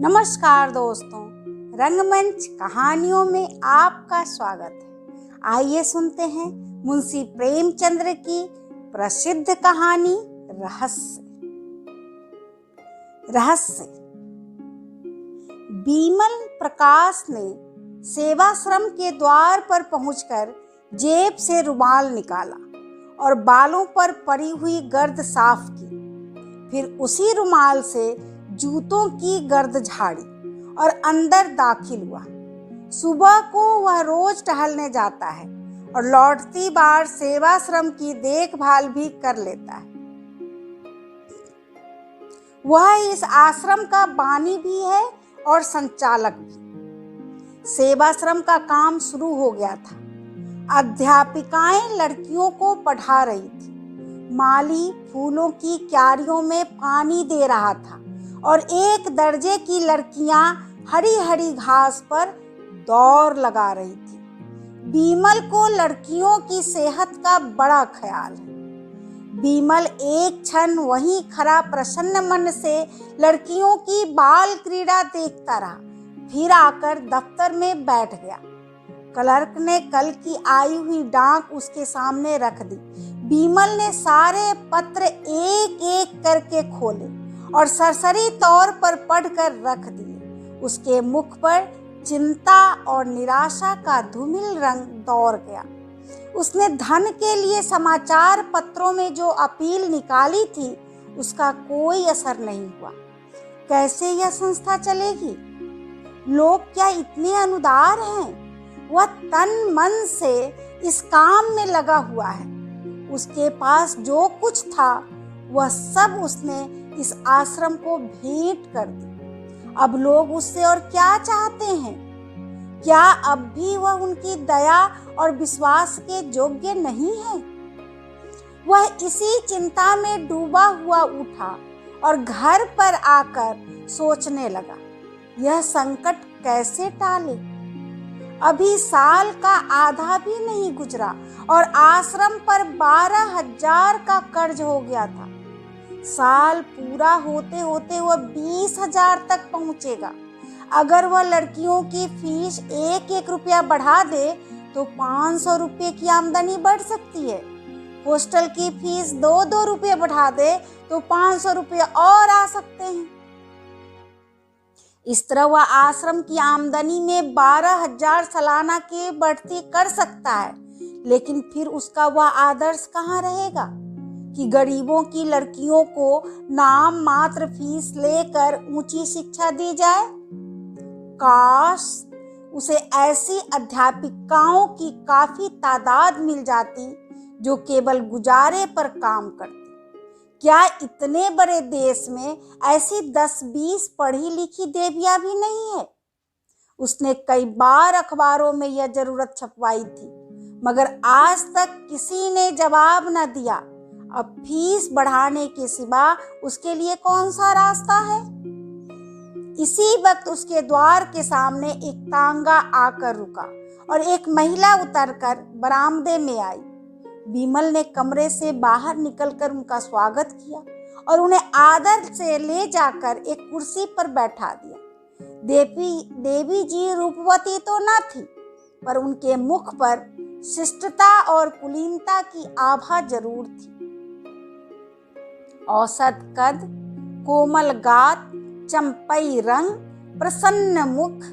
नमस्कार दोस्तों, रंगमंच कहानियों में आपका स्वागत है। आइए सुनते हैं मुंशी प्रेमचंद्र की प्रसिद्ध कहानी रहस्य। बीमल प्रकाश ने सेवाश्रम के द्वार पर पहुंचकर जेब से रुमाल निकाला और बालों पर पड़ी हुई गर्द साफ की। फिर उसी रुमाल से जूतों की गर्द झाड़ी और अंदर दाखिल हुआ। सुबह को वह रोज टहलने जाता है और लौटती बार सेवाश्रम की देखभाल भी कर लेता है। वह इस आश्रम का बानी भी है और संचालक भी। सेवाश्रम का काम शुरू हो गया था। अध्यापिकाएं लड़कियों को पढ़ा रही थी। माली फूलों की क्यारियों में पानी दे रहा था और एक दर्जे की लड़कियां हरी हरी घास पर दौड़ लगा रही थी। बीमल को लड़कियों की सेहत का बड़ा ख्याल है। बीमल एक क्षण वहीं खड़ा प्रसन्न मन से लड़कियों की बाल क्रीड़ा देखता रहा, फिर आकर दफ्तर में बैठ गया। क्लर्क ने कल की आई हुई डाक उसके सामने रख दी। बीमल ने सारे पत्र एक एक करके खोले और सरसरी तौर पर पढ़कर रख दिए। उसके मुख पर चिंता और निराशा का धूमिल रंग दौड़ गया। उसने धन के लिए समाचार पत्रों में जो अपील निकाली थी, उसका कोई असर नहीं हुआ। कैसे यह संस्था चलेगी? लोग क्या इतने अनुदार हैं? वह तन मन से इस काम में लगा हुआ है। उसके पास जो कुछ था वह सब उसने इस आश्रम को भेंट कर दी। अब लोग उससे और क्या चाहते हैं? क्या अब भी वह उनकी दया और विश्वास के योग्य नहीं है? वह इसी चिंता में डूबा हुआ उठा और घर पर आकर सोचने लगा, यह संकट कैसे टाले? अभी साल का आधा भी नहीं गुजरा और आश्रम पर 12,000 का कर्ज हो गया था। साल पूरा होते होते वह 20,000 तक पहुंचेगा। अगर वह लड़कियों की फीस 1-1 रुपया बढ़ा दे तो 500 रुपये की आमदनी बढ़ सकती है। हॉस्टल की फीस 2-2 रुपये बढ़ा दे तो 500 रुपये और आ सकते हैं। इस तरह वह आश्रम की आमदनी में 12,000 सालाना की बढ़ती कर सकता है। लेकिन फिर उसका वह आदर्श कहाँ रहेगा कि गरीबों की लड़कियों को नाम मात्र फीस लेकर ऊंची शिक्षा दी जाए? काश उसे ऐसी अध्यापिकाओं की काफी तादाद मिल जाती जो केवल गुजारे पर काम करती। क्या इतने बड़े देश में ऐसी 10-20 पढ़ी लिखी देवियां भी नहीं है? उसने कई बार अखबारों में यह जरूरत छपवाई थी, मगर आज तक किसी ने जवाब न दिया। अब फीस बढ़ाने के सिवा उसके लिए कौन सा रास्ता है? इसी वक्त उसके द्वार के सामने एक तांगा आकर रुका और एक महिला उतरकर बरामदे में आई। बीमल ने कमरे से बाहर निकलकर उनका स्वागत किया और उन्हें आदर से ले जाकर एक कुर्सी पर बैठा दिया। देवी जी रूपवती तो न थी, पर उनके मुख पर शिष्टता और कुलीनता की आभा जरूर थी। औसत कद, कोमल गात, चंपई रंग, प्रसन्न मुख,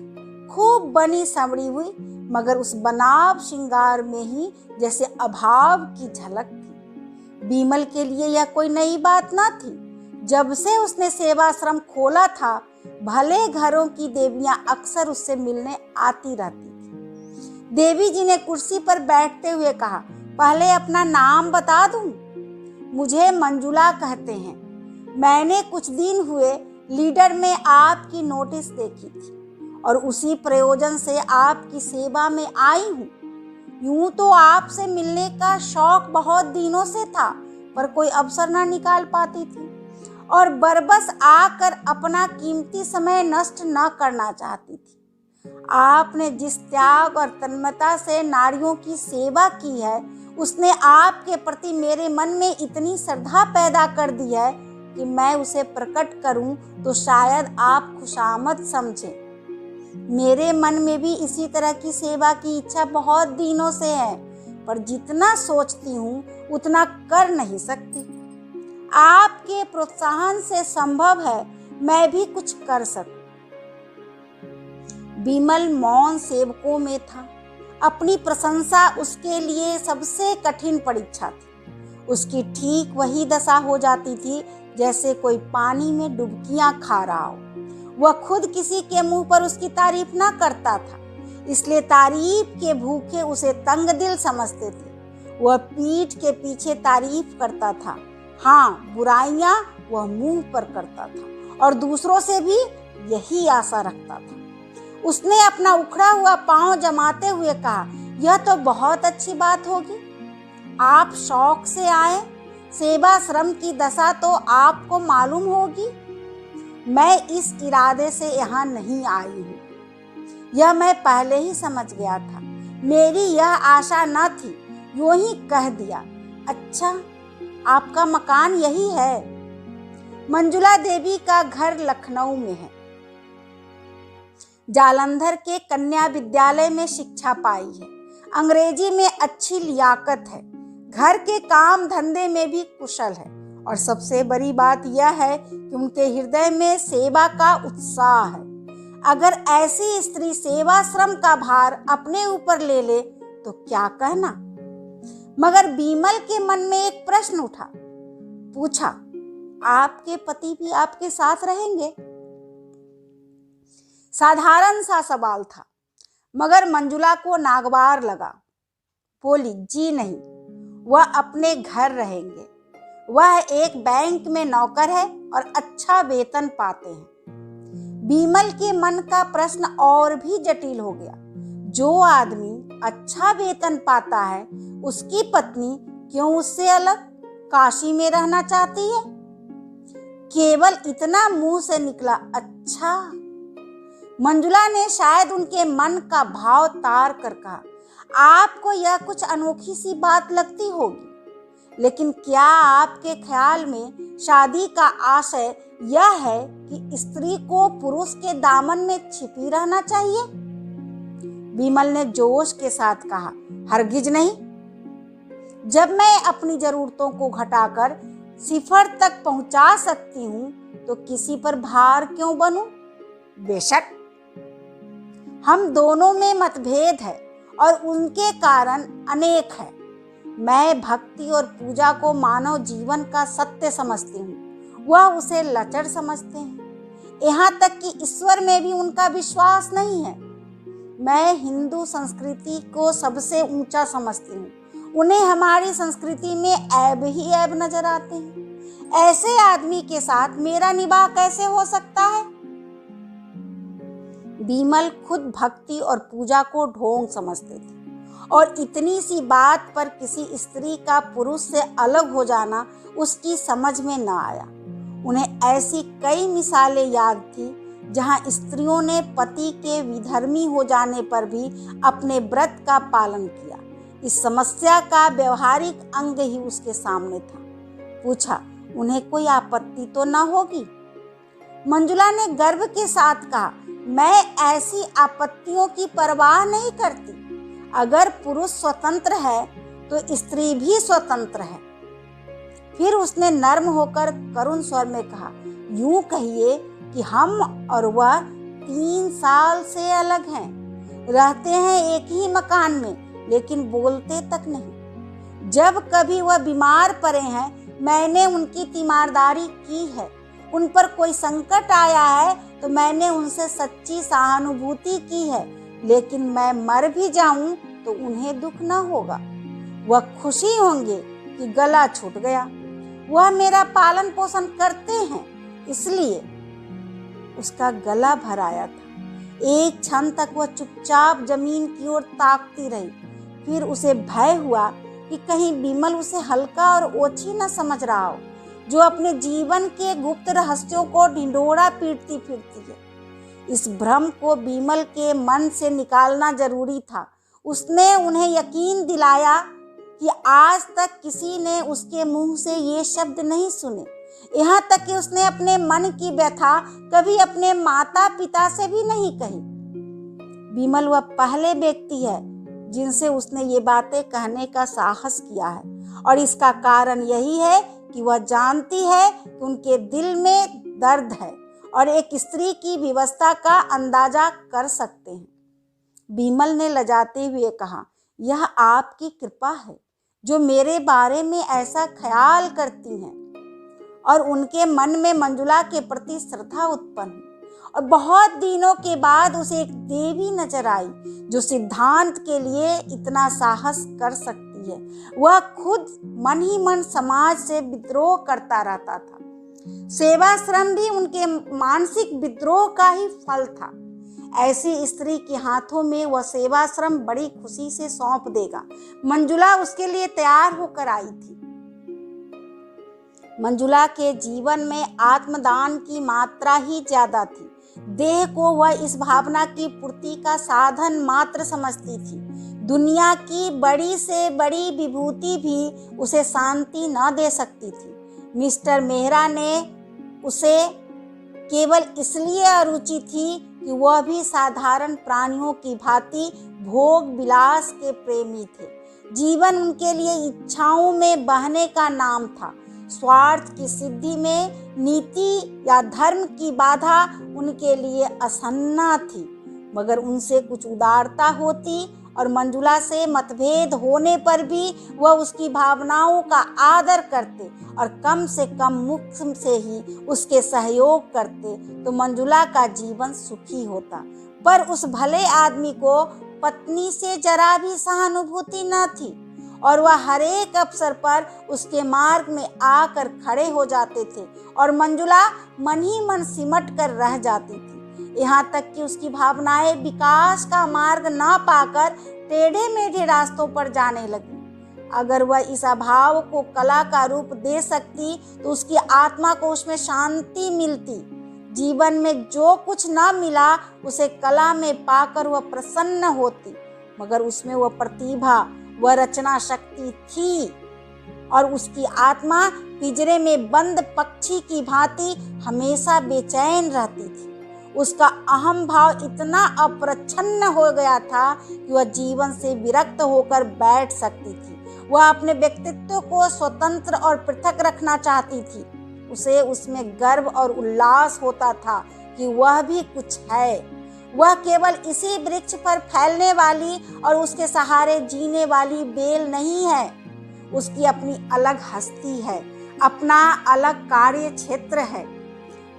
खूब बनी संवरी हुई, मगर उस बनाव श्रृंगार में ही जैसे अभाव की झलक थी। बीमल के लिए यह कोई नई बात न थी। जब से उसने सेवाश्रम खोला था, भले घरों की देवियां अक्सर उससे मिलने आती रहती थी। देवी जी ने कुर्सी पर बैठते हुए कहा, पहले अपना नाम बता दूं? मुझे मंजुला कहते हैं। मैंने कुछ दिन हुए लीडर में आपकी नोटिस देखी थी और उसी प्रयोजन से आपकी सेवा में आई हूँ। यूं तो आपसे मिलने का शौक बहुत दिनों से था, पर कोई अवसर ना निकाल पाती थी और बरबस आकर अपना कीमती समय नष्ट न करना चाहती थी। आपने जिस त्याग और तन्मयता से नारियों की सेवा की है, उसने आपके प्रति मेरे मन में इतनी श्रद्धा पैदा कर दी है कि मैं उसे प्रकट करूं तो शायद आप खुशामद समझें। मेरे मन में भी इसी तरह की सेवा की इच्छा बहुत दिनों से है, पर जितना सोचती हूँ उतना कर नहीं सकती। आपके प्रोत्साहन से संभव है मैं भी कुछ कर सकूं। बिमल मौन सेवकों में था। अपनी प्रशंसा उसके लिए सबसे कठिन परीक्षा थी। उसकी ठीक वही दशा हो जाती थी जैसे कोई पानी में डुबकियां खा रहा हो। वह खुद किसी के मुंह पर उसकी तारीफ ना करता था, इसलिए तारीफ के भूखे उसे तंग दिल समझते थे। वह पीठ के पीछे तारीफ करता था, हाँ बुराइयां वह मुंह पर करता था और दूसरों से भी यही आशा रखता था। उसने अपना उखड़ा हुआ पांव जमाते हुए कहा, यह तो बहुत अच्छी बात होगी। आप शौक से आए, सेवा श्रम की दशा तो आपको मालूम होगी। मैं इस इरादे से यहाँ नहीं आई हूँ, यह मैं पहले ही समझ गया था। मेरी यह आशा न थी, यूं ही कह दिया। अच्छा, आपका मकान यही है? मंजुला देवी का घर लखनऊ में है। जालंधर के कन्या विद्यालय में शिक्षा पाई है। अंग्रेजी में अच्छी लियाकत है। घर के काम धंधे में भी कुशल है और सबसे बड़ी बात यह है कि उनके हृदय में सेवा का उत्साह है। अगर ऐसी स्त्री सेवा श्रम का भार अपने ऊपर ले ले तो क्या कहना। मगर बिमल के मन में एक प्रश्न उठा। पूछा, आपके पति भी आपके साथ रहेंगे? साधारण सा सवाल था, मगर मंजुला को नागवार लगा। बोली, जी नहीं, वह अपने घर रहेंगे। वह एक बैंक में नौकर है और अच्छा वेतन पाते हैं। बिमल के मन का प्रश्न और भी जटिल हो गया। जो आदमी अच्छा वेतन पाता है, उसकी पत्नी क्यों उससे अलग काशी में रहना चाहती है? केवल इतना मुंह से निकला, अच्छा। मंजुला ने शायद उनके मन का भाव तार कर कहा, आपको यह कुछ अनोखी सी बात लगती होगी, लेकिन क्या आपके ख्याल में शादी का आशय यह है कि स्त्री को पुरुष के दामन में छिपी रहना चाहिए? बिमल ने जोश के साथ कहा, हरगिज नहीं। जब मैं अपनी जरूरतों को घटाकर सिफर तक पहुंचा सकती हूँ तो किसी पर भार क्यों बनूं? बेशक हम दोनों में मतभेद है और उनके कारण अनेक है। मैं भक्ति और पूजा को मानव जीवन का सत्य समझती हूँ, वह उसे लचर समझते हैं। यहाँ तक कि ईश्वर में भी उनका विश्वास नहीं है। मैं हिंदू संस्कृति को सबसे ऊंचा समझती हूँ, उन्हें हमारी संस्कृति में ऐब ही ऐब नजर आते हैं। ऐसे आदमी के साथ मेरा निबाह कैसे हो सकता है? बिमल खुद भक्ति और पूजा को ढोंग समझते थे और इतनी सी बात पर किसी स्त्री का पुरुष से अलग हो जाना उसकी समझ में न आया। उन्हें ऐसी कई मिसालें याद थी जहां स्त्रियों ने पति के विधर्मी हो जाने पर भी अपने व्रत का पालन किया। इस समस्या का व्यवहारिक अंग ही उसके सामने था। पूछा, उन्हें कोई आपत्ति तो न होगी? मंजुला ने गर्व के साथ कहा, मैं ऐसी आपत्तियों की परवाह नहीं करती। अगर पुरुष स्वतंत्र है तो स्त्री भी स्वतंत्र है। फिर उसने नर्म होकर करुण स्वर में कहा, यूं कहिए कि हम और वह 3 साल से अलग हैं, रहते हैं एक ही मकान में, लेकिन बोलते तक नहीं। जब कभी वह बीमार पड़े हैं, मैंने उनकी तीमारदारी की है। उन पर कोई संकट आया है तो मैंने उनसे सच्ची सहानुभूति की है, लेकिन मैं मर भी जाऊं तो उन्हें दुख न होगा। वह खुशी होंगे कि गला छूट गया। वह मेरा पालन पोषण करते हैं, इसलिए उसका गला भर आया था। एक क्षण तक वह चुपचाप जमीन की ओर ताकती रही। फिर उसे भय हुआ कि कहीं बिमल उसे हल्का और ओछी न समझ रहा हो, जो अपने जीवन के गुप्त रहस्यों को ढिंढोरा पीटती फिरती है। इस भ्रम को बिमल के मन से निकालना जरूरी था। उसने उन्हें यकीन दिलाया कि आज तक किसी ने उसके मुंह से ये शब्द नहीं सुने यहाँ तक कि उसने अपने मन की व्यथा कभी अपने माता पिता से भी नहीं कही। विमल वह पहले व्यक्ति है जिनसे उसने ये बातें कहने का साहस किया है, और इसका कारण यही है कि वह जानती है कि उनके दिल में दर्द है और एक स्त्री की विवशता का अंदाजा कर सकते हैं। विमल ने लजाते हुए कहा, यह आपकी कृपा है जो मेरे बारे में ऐसा ख्याल करती हैं। और उनके मन में मंजुला के प्रति श्रद्धा उत्पन्न, और बहुत दिनों के बाद उसे एक देवी नजर आई जो सिद्धांत के लिए इतना साहस कर सकती है। वह खुद मन ही मन समाज से विद्रोह करता रहता था। सेवाश्रम भी उनके मानसिक विद्रोह का ही फल था। ऐसी स्त्री के हाथों में वह सेवाश्रम बड़ी खुशी से सौंप देगा। मंजुला उसके लिए तैयार होकर आई थी। मंजुला के जीवन में आत्मदान की मात्रा ही ज्यादा थी। देह को वह इस भावना की पूर्ति का साधन मात्र समझती थी। दुनिया की बड़ी से बड़ी विभूति भी उसे शांति न दे सकती थी। मिस्टर मेहरा ने उसे केवल इसलिए अरुचि थी कि वह भी साधारण प्राणियों की भांति भोग विलास के प्रेमी थे। जीवन उनके लिए इच्छाओं में बहने का नाम था। स्वार्थ की सिद्धि में नीति या धर्म की बाधा उनके लिए असन्ना थी। मगर उनसे कुछ उदारता होती और मंजुला से मतभेद होने पर भी वह उसकी भावनाओं का आदर करते और कम से कम मुख से ही उसके सहयोग करते तो मंजुला का जीवन सुखी होता। पर उस भले आदमी को पत्नी से जरा भी सहानुभूति न थी और वह हर एक अवसर पर उसके मार्ग में आकर खड़े हो जाते थे और मंजुला मन ही मन सिमट कर रह जाती थी। यहाँ तक कि उसकी भावनाएं विकास का मार्ग ना पाकर टेढ़े मेढ़े रास्तों पर जाने लगी। अगर वह इस अभाव को कला का रूप दे सकती तो उसकी आत्मा को उसमें शांति मिलती। जीवन में जो कुछ न मिला उसे कला में पाकर वह प्रसन्न होती। मगर उसमें वह प्रतिभा, वह रचना शक्ति थी और उसकी आत्मा पिंजरे में बंद पक्षी की भांति हमेशा बेचैन रहती थी। उसका अहम भाव इतना अप्रच्छन्न हो गया था कि वह जीवन से विरक्त होकर बैठ सकती थी। वह अपने व्यक्तित्व को स्वतंत्र और पृथक रखना चाहती थी। उसे उसमें गर्व और उल्लास होता था कि वह भी कुछ है। वह केवल इसी वृक्ष पर फैलने वाली और उसके सहारे जीने वाली बेल नहीं है। उसकी अपनी अलग हस्ती है, अपना अलग कार्य क्षेत्र है।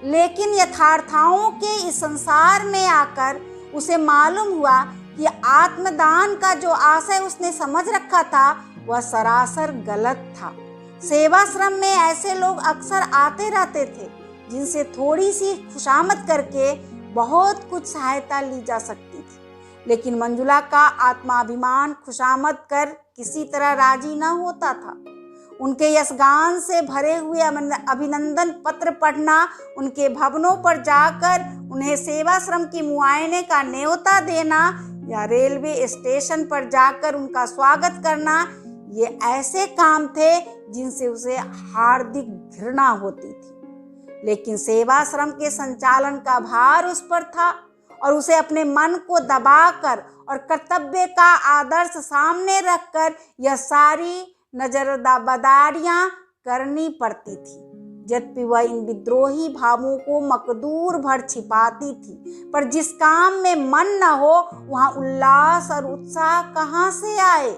लेकिन यथार्थताओं के इस संसार में आकर उसे मालूम हुआ कि आत्मदान का जो आशय उसने समझ रखा था वह सरासर गलत था। सेवाश्रम में ऐसे लोग अक्सर आते रहते थे जिनसे थोड़ी सी खुशामद करके बहुत कुछ सहायता ली जा सकती थी। लेकिन मंजुला का आत्माभिमान खुशामद कर किसी तरह राजी न होता था। उनके यशगान से भरे हुए अभिनंदन पत्र पढ़ना, उनके भवनों पर जाकर उन्हें सेवाश्रम की मुआयने का न्योता देना या रेलवे स्टेशन पर जाकर उनका स्वागत करना, ये ऐसे काम थे जिनसे उसे हार्दिक घृणा होती थी। लेकिन सेवाश्रम के संचालन का भार उस पर था और उसे अपने मन को दबाकर और कर्तव्य का आदर्श सामने रखकर यह सारी नजरबदारियां करनी पड़ती थी। यद्यपि वह इन विद्रोही भावों को मकदूर भर छिपाती थी, पर जिस काम में मन न हो वहां उल्लास और उत्साह कहाँ से आए।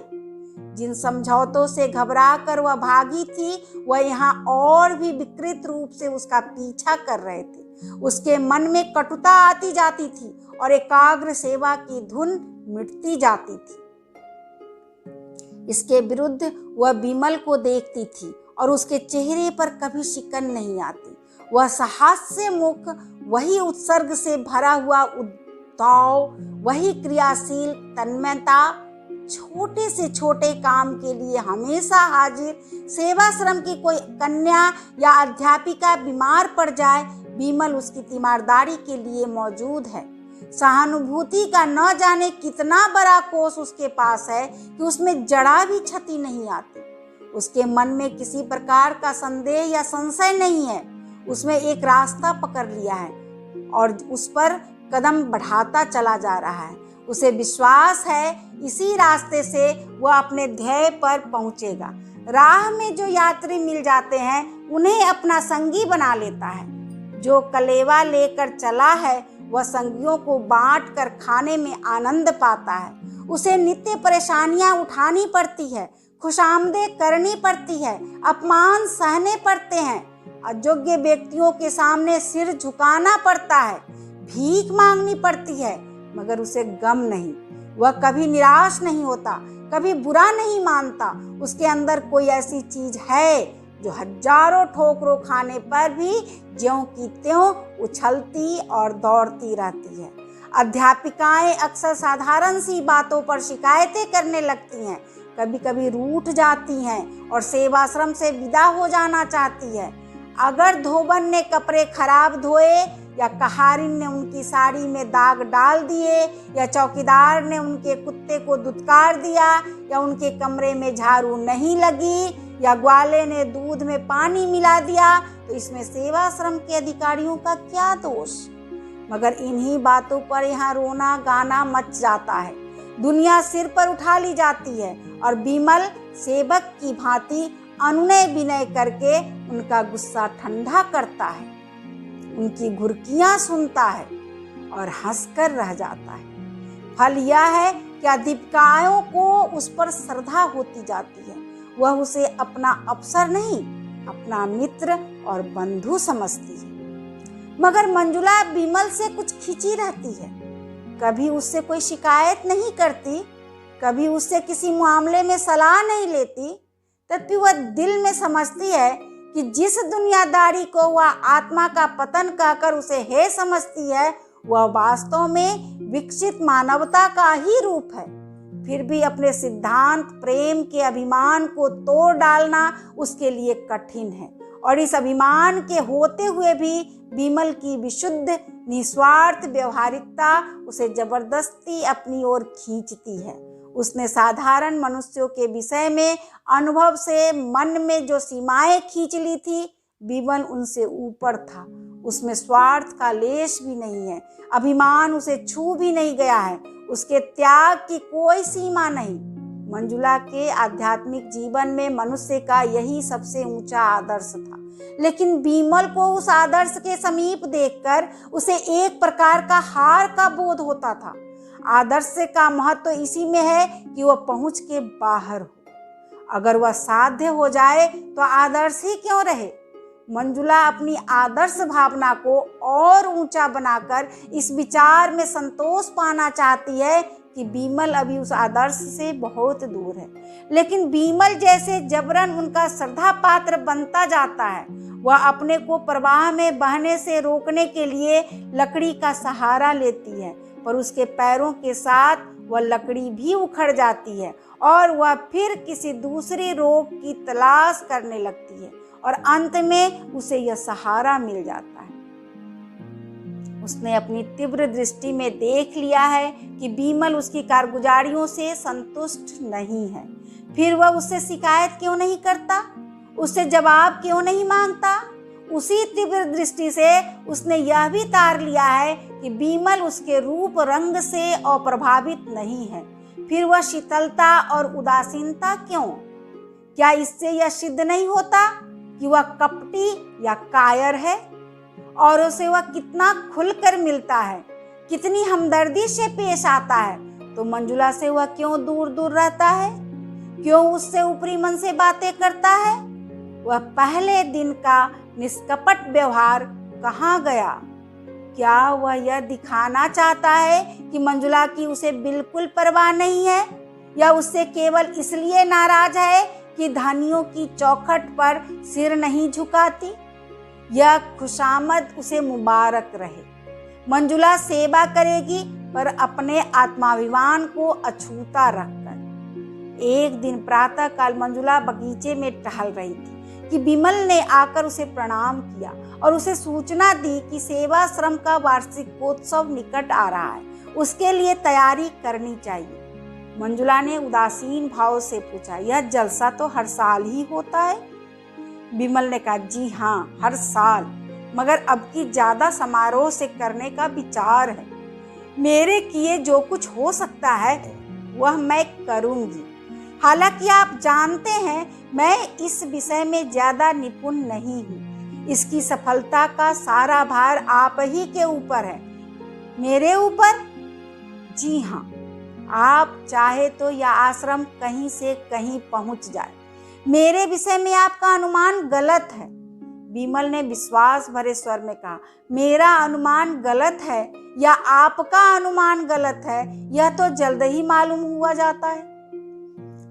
जिन समझौतों से घबरा कर वह भागी थी वह यहाँ और भी विकृत रूप से उसका पीछा कर रहे थे। उसके मन में कटुता आती जाती थी और एकाग्र सेवा की धुन मिटती जाती थी। इसके विरुद्ध वह विमल को देखती थी और उसके चेहरे पर कभी शिकन नहीं आती। वह हास्य मुख, वही उत्सर्ग से भरा हुआ उद्दाव, वही क्रियाशील तन्मयता, छोटे से छोटे काम के लिए हमेशा हाजिर। सेवाश्रम की कोई कन्या या अध्यापिका बीमार पड़ जाए, विमल उसकी तीमारदारी के लिए मौजूद है। सहानुभूति का न जाने कितना बड़ा कोष उसके पास है कि उसमें जरा भी क्षति नहीं आती। उसके मन में किसी प्रकार का संदेह या संशय नहीं है। उसमें एक रास्ता पकड़ लिया है और उस पर कदम बढ़ाता चला जा रहा है। उसे विश्वास है इसी रास्ते से वह अपने ध्येय पर पहुंचेगा। राह में जो यात्री मिल जाते हैं उन्हें अपना संगी बना लेता है। जो कलेवा लेकर चला है वह संगियों को बांट कर खाने में आनंद पाता है। उसे नित्य परेशानियां उठानी पड़ती है, खुशामदें करनी पड़ती है, अपमान सहने पड़ते हैं, अयोग्य व्यक्तियों के सामने सिर झुकाना पड़ता है, भीख मांगनी पड़ती है, मगर उसे गम नहीं। वह कभी निराश नहीं होता, कभी बुरा नहीं मानता। उसके अंदर कोई ऐसी चीज है जो हजारों ठोकरों खाने पर भी ज्यों की त्यों उछलती और दौड़ती रहती है। अध्यापिकाएं अक्सर साधारण सी बातों पर शिकायतें करने लगती हैं, कभी कभी रूठ जाती हैं और सेवाश्रम से विदा हो जाना चाहती है। अगर धोबन ने कपड़े खराब धोए या कहारिन ने उनकी साड़ी में दाग डाल दिए या चौकीदार ने उनके कुत्ते को दुत्कार दिया या उनके कमरे में झाड़ू नहीं लगी या ग्वाले ने दूध में पानी मिला दिया, तो इसमें सेवाश्रम के अधिकारियों का क्या दोष। मगर इन्हीं बातों पर यहाँ रोना गाना मच जाता है। दुनिया सिर पर उठा ली जाती है और बिमल सेवक की भांति अनुनय विनय करके उनका गुस्सा ठंडा करता है, उनकी घुर्कियां सुनता है और हंसकर रह जाता है। फल यह है कि अधिकारियों को उस पर श्रद्धा होती जाती है। वह उसे अपना अफसर नहीं, अपना मित्र और बंधु समझती है। मगर मंजुला बिमल से कुछ खिंची रहती है। कभी उससे कोई शिकायत नहीं करती, कभी उससे किसी मामले में सलाह नहीं लेती। तब भी वह दिल में समझती है कि जिस दुनियादारी को वह आत्मा का पतन कहकर उसे हे समझती है, वह वास्तव में विकसित मानवता का ही रूप है। फिर भी अपने सिद्धांत प्रेम के अभिमान को तोड़ डालना उसके लिए कठिन है। और इस अभिमान के होते हुए भी बिमल की विशुद्ध निस्वार्थ व्यवहारिकता उसे जबरदस्ती अपनी ओर खींचती है। उसने साधारण मनुष्यों के विषय में अनुभव से मन में जो सीमाएं खींच ली थी, बिमल उनसे ऊपर था। उसमें स्वार्थ का लेश भी नहीं है, अभिमान उसे छू भी नहीं गया है, उसके त्याग की कोई सीमा नहीं। मंजुला के आध्यात्मिक जीवन में मनुष्य का यही सबसे ऊंचा आदर्श था। लेकिन बिमल को उस आदर्श के समीप देखकर उसे एक प्रकार का हार का बोध होता था। आदर्श का महत्व तो इसी में है कि वह पहुंच के बाहर हो। अगर वह साध्य हो जाए तो आदर्श ही क्यों रहे। मंजुला अपनी आदर्श भावना को और ऊंचा बनाकर इस विचार में संतोष पाना चाहती है कि बिमल अभी उस आदर्श से बहुत दूर है। लेकिन बिमल जैसे जबरन उनका श्रद्धा पात्र बनता जाता है। वह अपने को प्रवाह में बहने से रोकने के लिए लकड़ी का सहारा लेती है, पर उसके पैरों के साथ वह लकड़ी भी उखड़ जाती है और वह फिर किसी दूसरी रोक की तलाश करने लगती है और अंत में उसे यह सहारा मिल जाता है। उसने अपनी तीव्र दृष्टि में देख लिया है कि बिमल उसकी कारगुजारियों से संतुष्ट नहीं है। फिर वह उससे शिकायत क्यों नहीं करता, उससे जवाब क्यों नहीं मांगता। उसी तीव्र दृष्टि से उसने यह भी तार लिया है कि बिमल उसके रूप रंग से अप्रभावित नहीं है। फिर वह शीतलता और उदासीनता क्यों? क्या इससे यह सिद्ध नहीं होता कि वह कपटी या कायर है? और उसे वह कितना खुलकर मिलता है, कितनी हमदर्दी से पेश आता है, तो मंजुला से वह क्यों दूर दूर रहता है, क्यों उससे ऊपरी मन से बातें करता है? वह पहले दिन का निष्कपट व्यवहार कहाँ गया? क्या वह यह दिखाना चाहता है कि मंजुला की उसे बिल्कुल परवाह नहीं है, या उससे केवल इसलिए नाराज है कि धनियों की चौखट पर सिर नहीं झुकाती? यह खुशामद उसे मुबारक रहे। मंजुला सेवा करेगी, पर अपने आत्माभिमान को अछूता रखकर। एक दिन प्रातः काल मंजुला बगीचे में टहल रही थी कि बिमल ने आकर उसे प्रणाम किया और उसे सूचना दी कि सेवाश्रम का वार्षिकोत्सव निकट आ रहा है, उसके लिए तैयारी करनी चाहिए। मंजुला ने उदासीन भाव से पूछा, यह जलसा तो हर साल ही होता है? बिमल ने कहा, जी हाँ, हर साल, मगर अब की ज्यादा समारोह से करने का विचार है। मेरे किए जो कुछ हो सकता है वह मैं करूंगी। हालांकि आप जानते हैं मैं इस विषय में ज्यादा निपुण नहीं हूँ। इसकी सफलता का सारा भार आप ही के ऊपर है। मेरे ऊपर? जी हाँ, आप चाहे तो यह आश्रम कहीं से कहीं पहुंच जाए। मेरे विषय में आपका अनुमान गलत है। बिमल ने विश्वास भरे स्वर में कहा, मेरा अनुमान गलत है या आपका अनुमान गलत है, यह तो जल्द ही मालूम हुआ जाता है।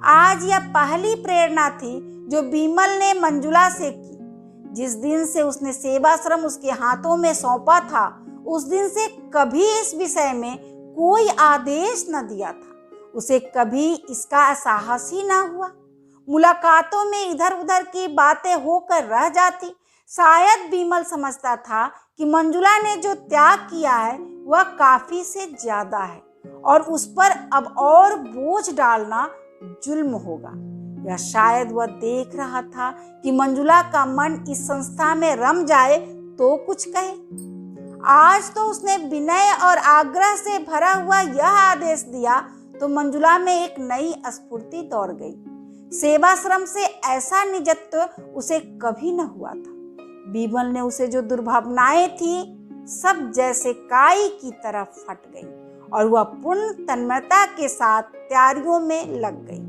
आज यह पहली प्रेरणा थी जो बिमल ने मंजुला से की। जिस दिन से उसने सेवाश्रम उसके हाथों में सौंपा था, उस दिन से कभी इस विषय में कोई आदेश न दिया था। उसे कभी इसका साहस ही न हुआ। मुलाकातों में इधर उधर की बातें होकर रह जाती। शायद बिमल समझता था कि मंजुला ने जो त्याग किया है वह काफी से ज्यादा है और उस पर अब और बोझ डालना जुल्म होगा। या शायद वह देख रहा था कि मंजुला का मन इस संस्था में रम जाए तो कुछ कहे। आज तो उसने विनय और आग्रह से भरा हुआ यह आदेश दिया तो मंजुला में एक नई स्फूर्ति दौड़ गई। सेवाश्रम से ऐसा निजत्व उसे कभी न हुआ था। बिमल ने उसे जो दुर्भावनाएं थी सब जैसे काई की तरह फट गई और वह पूर्ण तन्मयता के साथ तैयारियों में लग गई।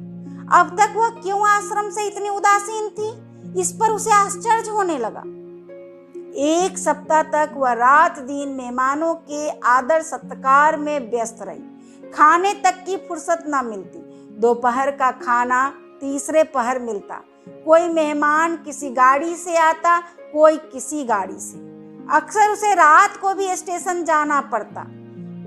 अब तक वह क्यों आश्रम से इतनी उदासीन थी, इस पर उसे आश्चर्य होने लगा। एक सप्ताह तक वह रात दिन मेहमानों के आदर सत्कार में व्यस्त रही। खाने तक की फुर्सत न मिलती। दोपहर का खाना तीसरे पहर मिलता। कोई मेहमान किसी गाड़ी से आता, कोई किसी गाड़ी से। अक्सर उसे रात को भी स्टेशन जाना पड़ता।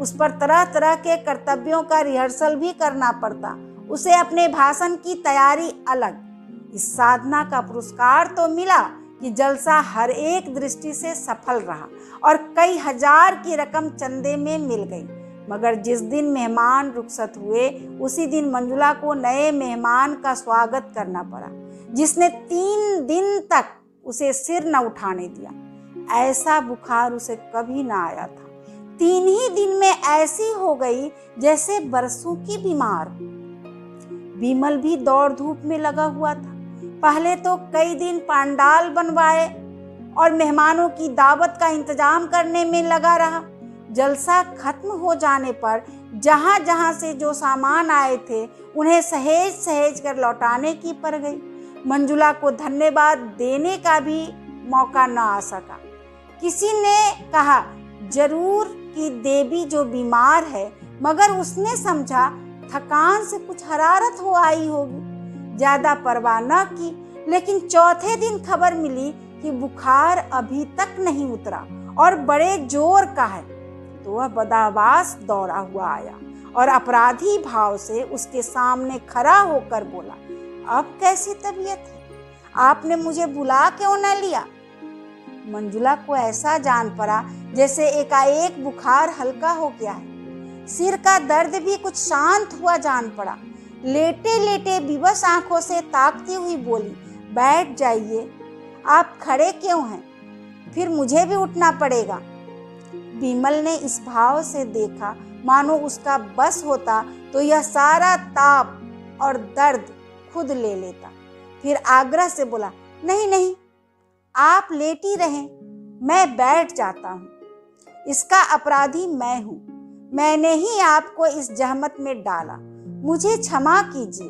उस पर तरह तरह के कर्तव्यों का रिहर्सल भी करना पड़ता। उसे अपने भाषण की तैयारी अलग। इस साधना का पुरस्कार तो मिला कि जलसा हर एक दृष्टि से सफल रहा और कई हजार की रकम चंदे में मिल गई। मगर जिस दिन मेहमान रुखसत हुए उसी दिन मंजुला को नए मेहमान का स्वागत करना पड़ा, जिसने 3 दिन तक उसे सिर न उठाने दिया। ऐसा बुखार उसे कभी न आया था। 3 ही दिन में ऐसी हो गई जैसे बरसों की बीमार। बिमल भी दौड़ धूप में लगा हुआ था। पहले तो कई दिन पंडाल बनवाए और मेहमानों की दावत का इंतजाम करने में लगा रहा। जलसा खत्म हो जाने पर जहां जहां से जो सामान आए थे उन्हें सहेज सहेज कर लौटाने की पड़ गई। मंजुला को धन्यवाद देने का भी मौका न आ सका। किसी ने कहा जरूर कि देवी जो बीमार है, मगर उसने समझा थकान से कुछ हरारत हो आई होगी। ज्यादा परवाह न की, लेकिन चौथे दिन खबर मिली कि बुखार अभी तक नहीं उतरा और बड़े जोर का है। तो वह बदहवास दौड़ा हुआ आया और अपराधी भाव से उसके सामने खड़ा होकर बोला, अब कैसी तबीयत है? आपने मुझे बुला क्यों न लिया? मंजुला को ऐसा जान पड़ा जैसे एकाएक बुखार हल्का हो गया है। सिर का दर्द भी कुछ शांत हुआ जान पड़ा। लेटे लेटे विवश आंखों से ताकती हुई बोली, बैठ जाइए, आप खड़े क्यों हैं? फिर मुझे भी उठना पड़ेगा। बिमल ने इस भाव से देखा मानो उसका बस होता तो यह सारा ताप और दर्द खुद ले लेता। फिर आग्रह से बोला, नहीं नहीं, आप लेटी रहें, मैं बैठ जाता हूँ। इसका अपराधी मैं हूँ। मैंने ही आपको इस जहमत में डाला। मुझे क्षमा कीजिए।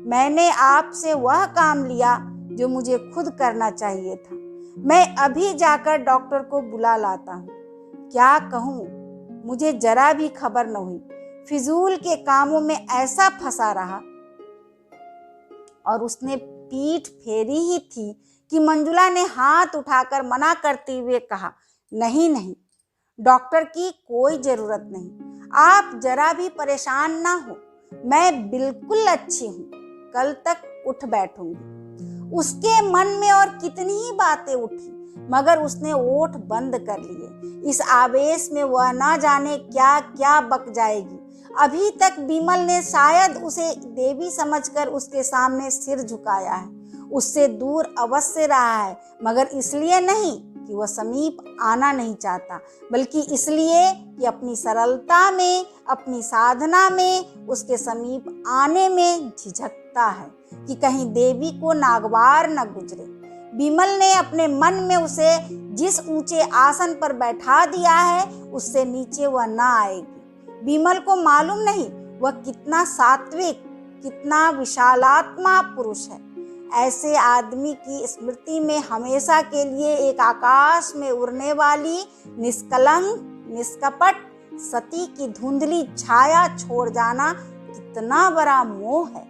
मैंने आपसे वह काम लिया जो मुझे खुद करना चाहिए था। मैं अभी जाकर डॉक्टर को बुला लाता हूँ। क्या कहूँ, मुझे जरा भी खबर न हुई। फिजूल के कामों में ऐसा फंसा रहा। और उसने पीठ फेरी ही थी कि मंजुला ने हाथ उठाकर मना करते हुए कहा, नहीं नहीं, डॉक्टर की कोई जरूरत नहीं। आप जरा भी परेशान ना हो, मैं बिल्कुल अच्छी हूँ, कल तक उठ बैठूंगी। उसके मन में और कितनी ही बातें उठी, मगर उसने ओठ बंद कर लिए। इस आवेश में वह ना जाने क्या क्या बक जाएगी। अभी तक विमल ने शायद उसे देवी समझकर उसके सामने सिर झुकाया है, उससे दूर अवश्य रहा है, मगर इसलिए नहीं कि वह समीप आना नहीं चाहता, बल्कि इसलिए कि अपनी सरलता में, अपनी साधना में उसके समीप आने में झिझकता है कि कहीं देवी को नागवार न गुजरे। विमल ने अपने मन में उसे जिस ऊंचे आसन पर बैठा दिया है, उससे नीचे वह न आएगी। विमल को मालूम नहीं वह कितना सात्विक, कितना विशालात्मा पुरुष है। ऐसे आदमी की स्मृति में हमेशा के लिए एक आकाश में उड़ने वाली निष्कलंक, निष्कपट सती की धुंधली छाया छोड़ जाना कितना बड़ा मोह है।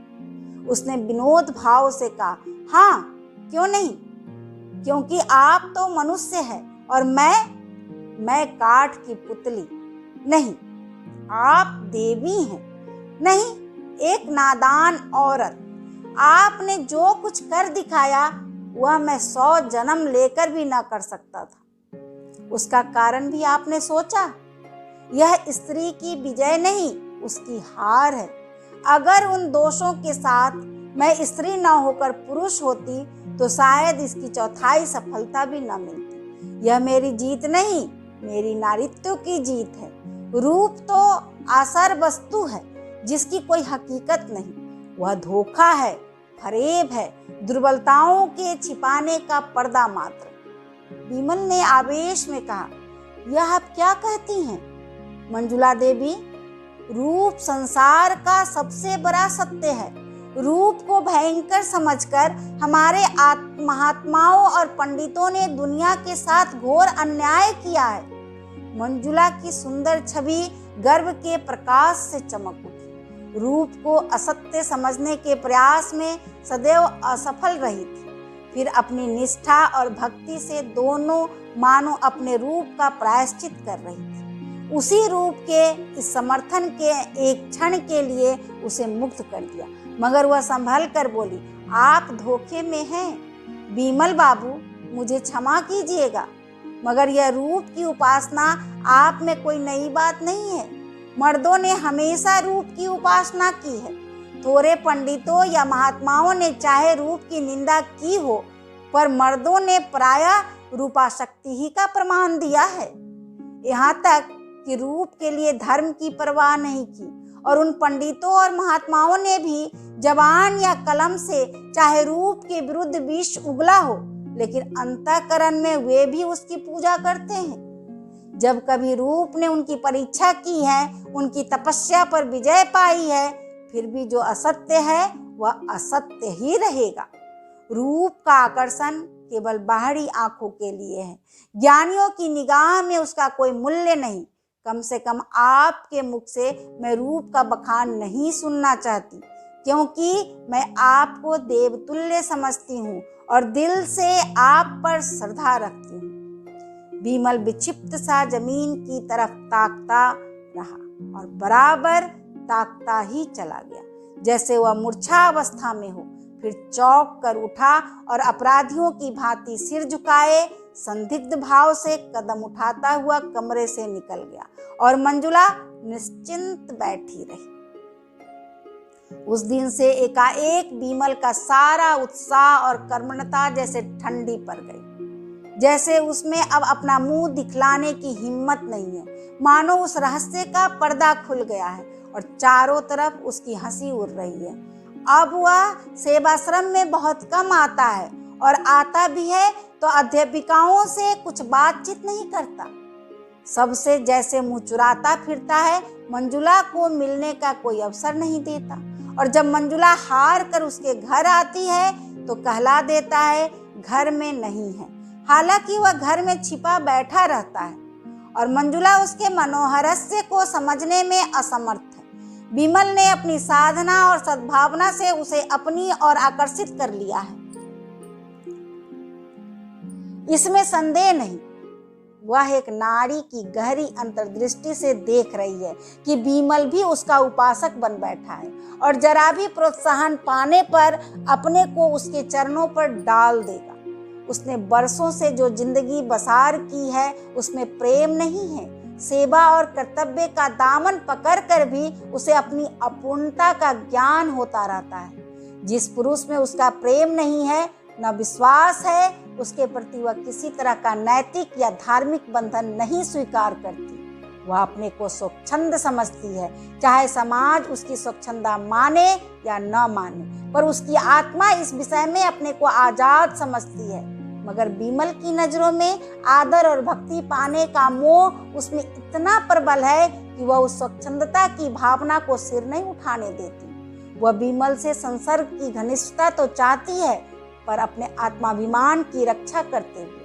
उसने विनोद भाव से कहा, हाँ क्यों नहीं, क्योंकि आप तो मनुष्य है और मैं काठ की पुतली। नहीं, आप देवी हैं। नहीं, एक नादान औरत। आपने जो कुछ कर दिखाया वह मैं 100 जन्म लेकर भी ना कर सकता था। उसका कारण भी आपने सोचा? यह स्त्री की विजय नहीं, उसकी हार है। अगर उन दोषों के साथ मैं स्त्री न होकर पुरुष होती तो शायद इसकी चौथाई सफलता भी न मिलती। यह मेरी जीत नहीं, मेरी नारीत्व की जीत है। रूप तो आसर वस्तु है जिसकी कोई हकीकत नहीं, वह धोखा है, फरेब है, दुर्बलताओं के छिपाने का पर्दा मात्र। विमल ने आवेश में कहा, यह आप क्या कहती हैं मंजुला देवी? रूप संसार का सबसे बड़ा सत्य है। रूप को भयंकर समझकर हमारे महात्माओं और पंडितों ने दुनिया के साथ घोर अन्याय किया है। मंजुला की सुंदर छवि गर्व के प्रकाश से चमक उठी। रूप को असत्य समझने के प्रयास में सदैव असफल रही थी, फिर अपनी निष्ठा और भक्ति से दोनों मानो अपने रूप का प्रायश्चित कर रही थी। उसी रूप के इस समर्थन के एक क्षण के लिए उसे मुक्त कर दिया, मगर वह संभल कर बोली, आप धोखे में हैं विमल बाबू, मुझे क्षमा कीजिएगा, मगर यह रूप की उपासना आप में कोई नई बात नहीं है। मर्दों ने हमेशा रूप की उपासना की है। थोड़े पंडितों या महात्माओं ने चाहे रूप की निंदा की हो, पर मर्दों ने प्रायः रूपाशक्ति ही का प्रमाण दिया है। यहाँ तक कि रूप के लिए धर्म की परवाह नहीं की, और उन पंडितों और महात्माओं ने भी जबान या कलम से चाहे रूप के विरुद्ध विष उगला हो, लेकिन अंतःकरण में वे भी उसकी पूजा करते हैं। जब कभी रूप ने उनकी परीक्षा की है, उनकी तपस्या पर विजय पाई है, फिर भी जो असत्य है वह असत्य ही रहेगा। रूप का आकर्षण केवल बाहरी आंखों के लिए है। ज्ञानियों की निगाह में उसका कोई मूल्य नहीं। कम से कम आपके मुख से मैं रूप का बखान नहीं सुनना चाहती, क्योंकि मैं आपको देवतुल्य समझती हूँ और दिल से आप पर श्रद्धा रखती हूँ। विमल विक्षिप्त सा जमीन की तरफ ताकता रहा और बराबर ताकता ही चला गया, जैसे वह मूर्छा अवस्था में हो। फिर चौंक कर उठा और अपराधियों की भांति सिर झुकाए संदिग्ध भाव से कदम उठाता हुआ कमरे से निकल गया, और मंजुला निश्चिंत बैठी रही। उस दिन से एकाएक विमल का सारा उत्साह और कर्मण्यता जैसे ठंडी पड़ गई, जैसे उसमें अब अपना मुंह दिखलाने की हिम्मत नहीं है। मानो उस रहस्य का पर्दा खुल गया है और चारों तरफ उसकी हंसी उड़ रही है। अब वह सेवाश्रम में बहुत कम आता है, और आता भी है तो अध्यापिकाओं से कुछ बातचीत नहीं करता, सबसे जैसे मुंह चुराता फिरता है। मंजुला को मिलने का कोई अवसर नहीं देता, और जब मंजुला हार कर उसके घर आती है तो कहला देता है घर में नहीं है, हालांकि वह घर में छिपा बैठा रहता है, और मंजुला उसके मनोहरस्य को समझने में असमर्थ है। विमल ने अपनी साधना और सद्भावना से उसे अपनी ओर आकर्षित कर लिया है, इसमें संदेह नहीं। वह एक नारी की गहरी अंतर्दृष्टि से देख रही है कि विमल भी उसका उपासक बन बैठा है, और जरा भी प्रोत्साहन पाने पर अपने को उसके चरणों पर डाल देगा। उसने बरसों से जो जिंदगी बसार की है उसमें प्रेम नहीं है, सेवा और कर्तव्य का दामन पकड़कर भी उसे अपनी अपूर्णता का ज्ञान होता रहता है। जिस पुरुष में उसका प्रेम नहीं है, न विश्वास है, उसके प्रति वह किसी तरह का नैतिक या धार्मिक बंधन नहीं स्वीकार करती। वह अपने को स्वच्छंद समझती है, चाहे समाज उसकी स्वच्छंदता माने या न माने, पर उसकी आत्मा इस विषय में अपने को आजाद समझती है। मगर बिमल की नजरों में आदर और भक्ति पाने का मोह उसमें इतना प्रबल है कि वह उस स्वच्छंदता की भावना को सिर नहीं उठाने देती। वह बिमल से संसर्ग की घनिष्ठता तो चाहती है, पर अपने आत्माभिमान की रक्षा करते हुए।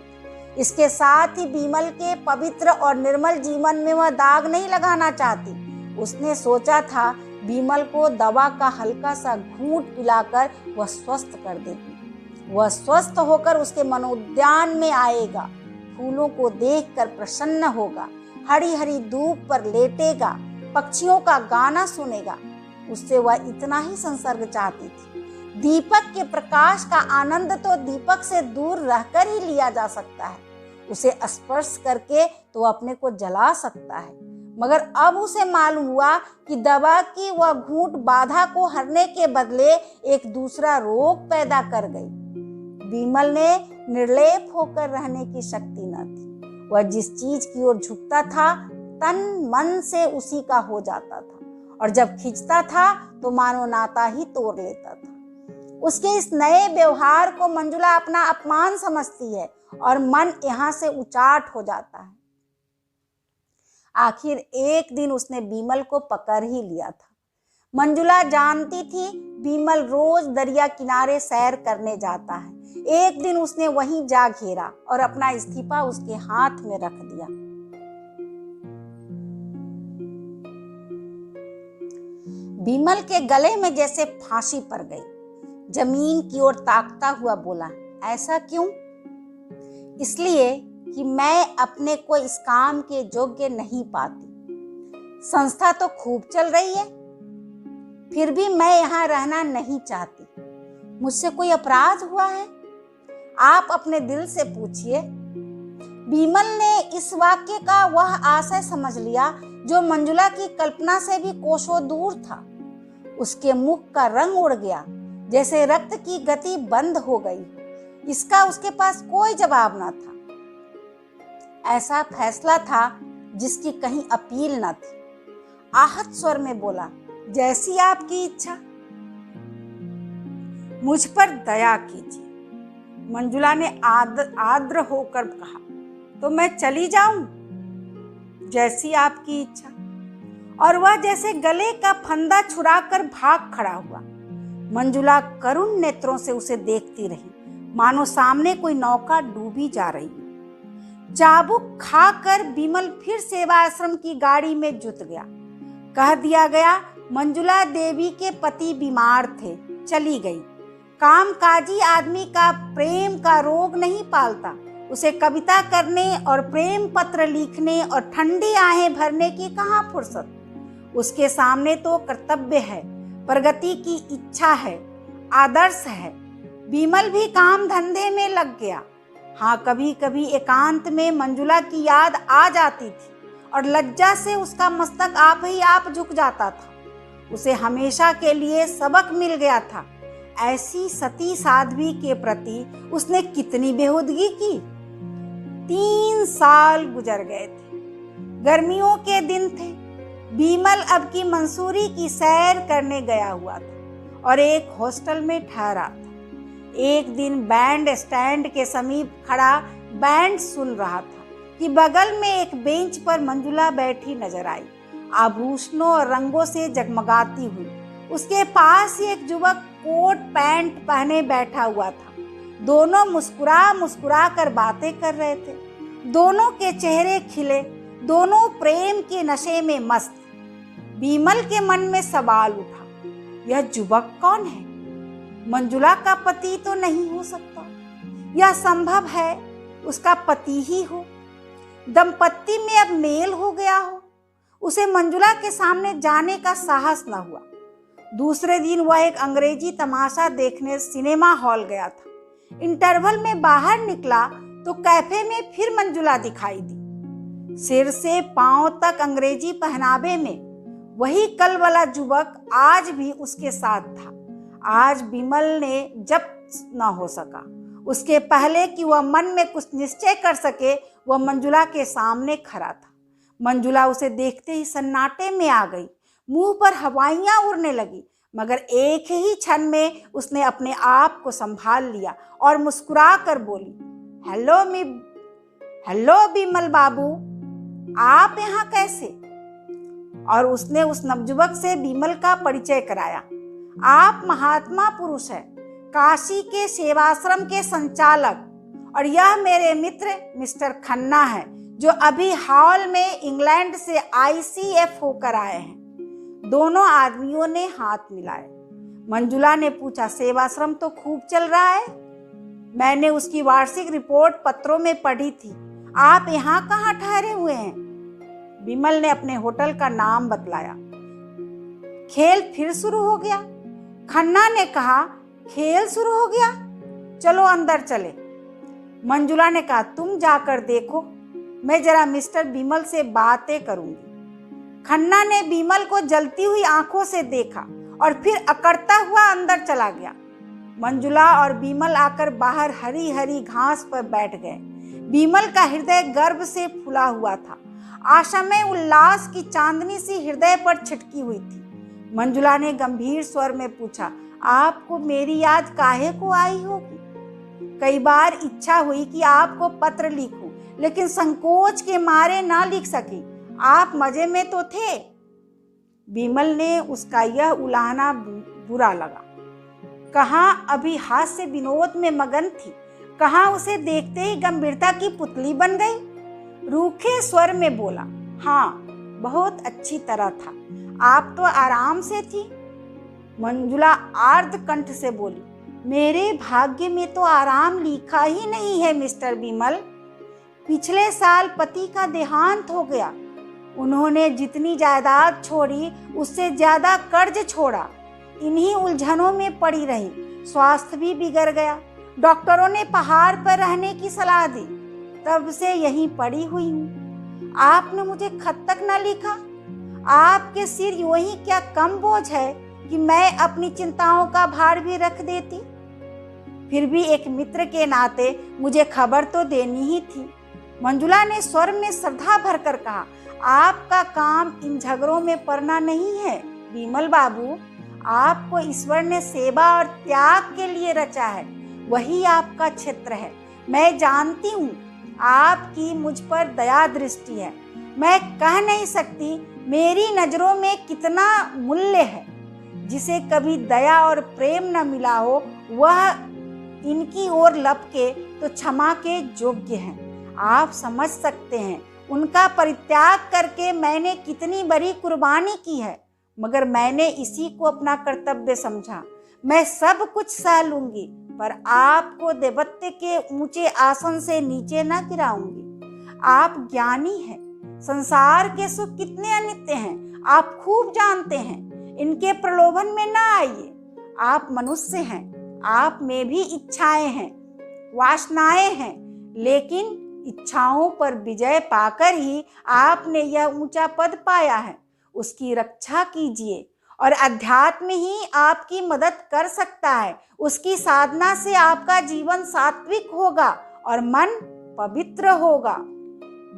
इसके साथ ही बिमल के पवित्र और निर्मल जीवन में वह दाग नहीं लगाना चाहती। उसने सोचा था बिमल को दवा का हल्का सा घूंट पिलाकर वह स्वस्थ कर देगी। वह स्वस्थ होकर उसके मनोद्यान में आएगा, फूलों को देखकर प्रसन्न होगा, हरी हरी धूप पर लेटेगा, पक्षियों का गाना सुनेगा। उससे वह इतना ही संसर्ग चाहती थी। दीपक के प्रकाश का आनंद तो दीपक से दूर रहकर ही लिया जा सकता है। उसे स्पर्श करके तो अपने को जला सकता है, मगर अब उसे मालूम हुआ कि दवा की वह घूंट बाधा को हरने के बदले एक दूसरा रोग पैदा कर गई। बिमल ने निर्लेप होकर रहने की शक्ति न थी। वह जिस चीज की ओर झुकता था, तन मन से उसी का हो जाता था, और जब खींचता था तो मानो नाता ही तोड़ लेता था। उसके इस नए व्यवहार को मंजुला अपना अपमान समझती है और मन यहाँ से उचाट हो जाता है। आखिर एक दिन उसने बिमल को पकड़ ही लिया था। मंजुला जानती थी बिमल रोज दरिया किनारे सैर करने जाता है। एक दिन उसने वहीं जा घेरा और अपना इस्तीफा उसके हाथ में रख दिया। बिमल के गले में जैसे फांसी पड़ गई। जमीन की ओर ताकता हुआ बोला, ऐसा क्यों? इसलिए कि मैं अपने को इस काम के योग्य नहीं पाती। संस्था तो खूब चल रही है, फिर भी मैं यहाँ रहना नहीं चाहती। मुझसे कोई अपराध हुआ है? आप अपने दिल से पूछिए। बिमल ने इस वाक्य का वह आशय समझ लिया जो मंजुला की कल्पना से भी कोसों दूर था। उसके मुख का रंग उड़ गया, जैसे रक्त की गति बंद हो गई। इसका उसके पास कोई जवाब न था। ऐसा फैसला था जिसकी कहीं अपील न थी। आहत स्वर में बोला, जैसी आपकी इच्छा। मुझ पर दया कीजिए। मंजुला ने आर्द्र होकर कहा, तो मैं चली जाऊं? जैसी आपकी इच्छा। और वह जैसे गले का फंदा छुड़ाकर भाग खड़ा हुआ। मंजुला करुण नेत्रों से उसे देखती रही, मानो सामने कोई नौका डूबी जा रही हो। चाबुक खाकर बिमल फिर सेवा आश्रम की गाड़ी में जुट गया। कह दिया गया मंजुला देवी के पति बीमार थे, चली गई। कामकाजी आदमी का प्रेम का रोग नहीं पालता। उसे कविता करने और प्रेम पत्र लिखने और ठंडी आहें भरने की कहाँ फुर्सत। उसके सामने तो कर्तव्य है, प्रगति की इच्छा है, आदर्श है। बिमल भी काम धंधे में लग गया। हाँ, कभी कभी एकांत में मंजुला की याद आ जाती थी और लज्जा से उसका मस्तक आप ही आप झुक जाता था। उसे हमेशा के लिए सबक मिल गया था। ऐसी सती साध्वी के प्रति उसने कितनी बेहूदगी की। 3 साल गुजर गए थे। गर्मियों के दिन थे। बिमल अब की मंसूरी की सैर करने गया हुआ था और एक हॉस्टल में ठहरा था। एक दिन बैंड स्टैंड के समीप खड़ा बैंड सुन रहा था कि बगल में एक बेंच पर मंजुला बैठी नजर आई, आभूषणों और रंगों से जगमगाती हुई। उसके पास ही एक युवक कोट पैंट पहने बैठा हुआ था। दोनों मुस्कुरा मुस्कुरा कर बातें कर रहे थे। दोनों के चेहरे खिले, दोनों प्रेम के नशे में मस्त। बिमल के मन में सवाल उठा, यह युवक कौन है? मंजुला का पति तो नहीं हो सकता। यह संभव है उसका पति ही हो। दंपत्ति में अब मेल हो गया हो। उसे मंजुला के सामने जाने का साहस न हुआ। दूसरे दिन वह एक अंग्रेजी तमाशा देखने सिनेमा हॉल गया था। इंटरवल में बाहर निकला तो कैफे में फिर मंजुला दिखाई दी। सिर से पांव तक अंग्रेजी पहनावे में वही कल वाला युवक आज भी उसके साथ था। आज विमल ने जब्त न हो सका। उसके पहले कि वह मन में कुछ निश्चय कर सके, वह मंजुला के सामने खड़ा था। मंजुला उसे देखते ही सन्नाटे में आ गई। मुंह पर हवाइयां उड़ने लगी, मगर एक ही क्षण में उसने अपने आप को संभाल लिया और मुस्कुरा कर बोली, हेलो विमल बाबू, आप यहाँ कैसे? और उसने उस नवयुवक से विमल का परिचय कराया। आप महात्मा पुरुष हैं, काशी के सेवाश्रम के संचालक, और यह मेरे मित्र मिस्टर खन्ना है, जो अभी हाल में इंग्लैंड से ICF होकर आए हैं। दोनों आदमियों ने हाथ मिलाए। मंजुला ने पूछा, सेवाश्रम तो खूब चल रहा है? मैंने उसकी वार्षिक रिपोर्ट पत्रों में पढ़ी थी। आप यहाँ कहाँ ठहरे हुए हैं? विमल ने अपने होटल का नाम बतलाया। खेल फिर शुरू हो गया। खन्ना ने कहा, खेल शुरू हो गया, चलो अंदर चले। मंजुला ने कहा, तुम जाकर देखो, मैं जरा मिस्टर विमल से बातें करूंगी। खन्ना ने विमल को जलती हुई आंखों से देखा और फिर अकड़ता हुआ अंदर चला गया। मंजुला और विमल आकर बाहर हरी हरी घास पर बैठ गए। विमल का हृदय गर्व से फूला हुआ था। आशा में उल्लास की चांदनी सी हृदय पर छिटकी हुई थी। मंजुला ने गंभीर स्वर में पूछा, आपको मेरी याद काहे को आई होगी? कई बार इच्छा हुई कि आपको पत्र लिखूं, लेकिन संकोच के मारे ना लिख सकी। आप मजे में तो थे। विमल ने उसका यह उलाहना बुरा लगा। कहाँ अभी हास्य विनोद में मगन थी, कहाँ उसे देखते ही गंभीरता की पुतली बन गई। रूखे स्वर में बोला, हाँ, बहुत अच्छी तरह था। आप तो आराम से थी। मंजुला आर्द्र कंठ से बोली, मेरे भाग्य में तो आराम लिखा ही नहीं है मिस्टर विमल। पिछले साल पति का देहांत हो गया। उन्होंने जितनी जायदाद छोड़ी उससे ज्यादा कर्ज छोड़ा। इन्हीं उलझनों में पड़ी रही, स्वास्थ्य भी बिगड़ गया। डॉक्टरों ने पहाड़ पर रहने की सलाह दी, तब से यहीं पड़ी हुई हूँ। आपने मुझे खत तक न लिखा। आपके सिर यूं ही क्या कम बोझ है कि मैं अपनी चिंताओं का भार भी रख देती। फिर भी एक मित्र के नाते मुझे खबर तो देनी ही थी। मंजुला ने स्वर में श्रद्धा भरकर कहा, आपका काम इन झगड़ों में पड़ना नहीं है विमल बाबू। आपको ईश्वर ने सेवा और त्याग के लिए रचा है, वही आपका क्षेत्र है। मैं जानती हूँ आपकी मुझ पर दया दृष्टि है। मैं कह नहीं सकती मेरी नजरों में कितना मूल्य है। जिसे कभी दया और प्रेम न मिला हो, वह इनकी ओर लपके तो क्षमा के योग्य हैं। आप समझ सकते हैं उनका परित्याग करके मैंने कितनी बड़ी कुर्बानी की है, मगर मैंने इसी को अपना कर्तव्य समझा। मैं सब कुछ सह लूंगी, पर आपको दैवत्य के ऊंचे आसन से नीचे न गिराऊंगी। आप ज्ञानी हैं, संसार के सुख कितने अनित्य हैं आप खूब जानते हैं। इनके प्रलोभन में न आइए। आप मनुष्य हैं, आप में भी इच्छाएं हैं, वासनाएं हैं, लेकिन इच्छाओं पर विजय पाकर ही आपने यह ऊंचा पद पाया है। उसकी रक्षा कीजिए, और अध्यात्म ही आपकी मदद कर सकता है। उसकी साधना से आपका जीवन सात्विक होगा और मन पवित्र होगा।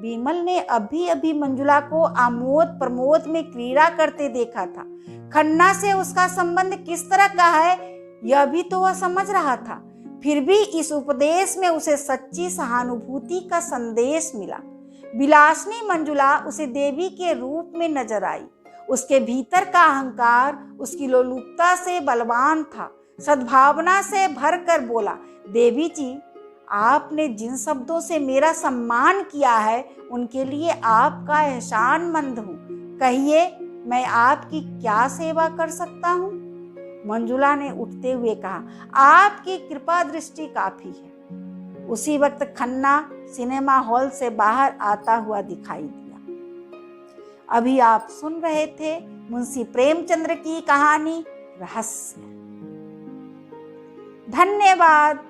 विमल ने अभी अभी मंजुला को आमोद प्रमोद में क्रीड़ा करते देखा था। खन्ना से उसका संबंध किस तरह का है यह भी तो वह समझ रहा था। फिर भी इस उपदेश में उसे सच्ची सहानुभूति का संदेश मिला। विलासिनी मंजुला उसे देवी के रूप में नजर आई। उसके भीतर का अहंकार उसकी लोलुपता से बलवान था। सद्भावना से भरकर बोला, देवी जी, आपने जिन शब्दों से मेरा सम्मान किया है उनके लिए आपका एहसानमंद हूँ। कहिए, मैं आपकी क्या सेवा कर सकता हूँ? मंजुला ने उठते हुए कहा, आपकी कृपा दृष्टि काफी है। उसी वक्त खन्ना सिनेमा हॉल से बाहर आता हुआ दिखाई दिया। अभी आप सुन रहे थे मुंशी प्रेमचंद्र की कहानी रहस्य। धन्यवाद।